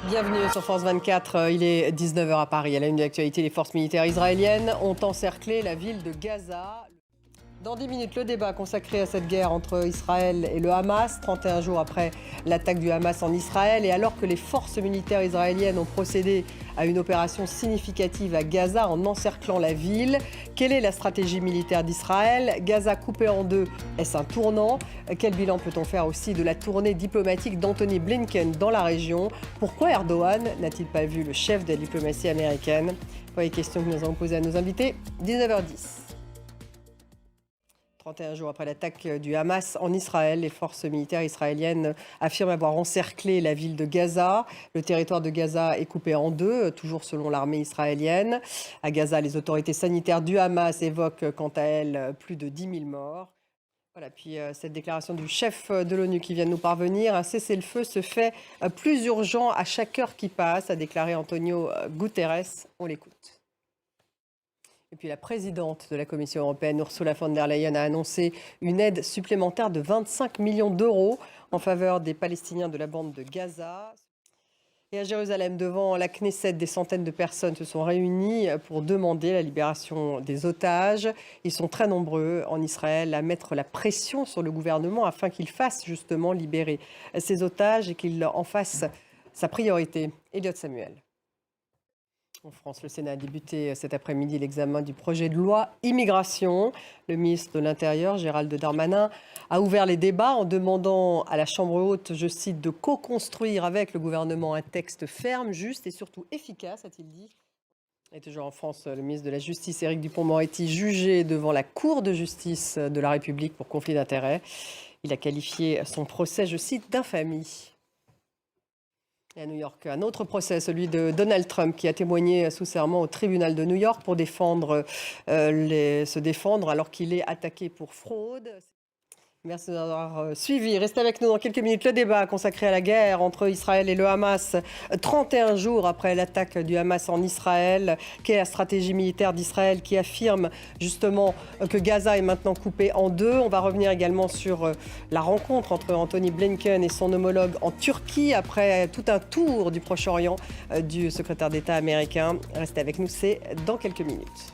Bienvenue sur France 24, il est 19h à Paris. À la une de l'actualité, les forces militaires israéliennes ont encerclé la ville de Gaza. Dans 10 minutes, le débat consacré à cette guerre entre Israël et le Hamas, 31 jours après l'attaque du Hamas en Israël. Et alors que les forces militaires israéliennes ont procédé à une opération significative à Gaza en encerclant la ville, quelle est la stratégie militaire d'Israël? Gaza coupée en deux, est-ce un tournant? Quel bilan peut-on faire aussi de la tournée diplomatique d'Anthony Blinken dans la région? Pourquoi Erdogan n'a-t-il pas vu le chef de la diplomatie américaine? Voilà les questions que nous avons posées à nos invités. 19h10. 31 jours après l'attaque du Hamas en Israël, les forces militaires israéliennes affirment avoir encerclé la ville de Gaza. Le territoire de Gaza est coupé en deux, toujours selon l'armée israélienne. À Gaza, les autorités sanitaires du Hamas évoquent quant à elles plus de 10 000 morts. Voilà, puis cette déclaration du chef de l'ONU qui vient de nous parvenir, un cessez-le-feu se fait plus urgent à chaque heure qui passe, a déclaré Antonio Guterres. On l'écoute. Et puis la présidente de la Commission européenne, Ursula von der Leyen, a annoncé une aide supplémentaire de 25 millions d'euros en faveur des Palestiniens de la bande de Gaza. Et à Jérusalem, devant la Knesset, des centaines de personnes se sont réunies pour demander la libération des otages. Ils sont très nombreux en Israël à mettre la pression sur le gouvernement afin qu'il fasse justement libérer ces otages et qu'il en fasse sa priorité. Elliot Samuel. En France, le Sénat a débuté cet après-midi l'examen du projet de loi immigration. Le ministre de l'Intérieur, Gérald Darmanin, a ouvert les débats en demandant à la Chambre haute, je cite, de co-construire avec le gouvernement un texte ferme, juste et surtout efficace, a-t-il dit. Et toujours en France, le ministre de la Justice, Éric Dupond-Moretti, jugé devant la Cour de justice de la République pour conflit d'intérêts. Il a qualifié son procès, je cite, d'infamie. Et à New York, un autre procès, celui de Donald Trump, qui a témoigné sous serment au tribunal de New York pour se défendre alors qu'il est attaqué pour fraude. Merci d'avoir suivi. Restez avec nous dans quelques minutes. Le débat consacré à la guerre entre Israël et le Hamas, 31 jours après l'attaque du Hamas en Israël. Quelle est la stratégie militaire d'Israël qui affirme justement que Gaza est maintenant coupé en deux? On va revenir également sur la rencontre entre Anthony Blinken et son homologue en Turquie après tout un tour du Proche-Orient du secrétaire d'État américain. Restez avec nous, c'est dans quelques minutes.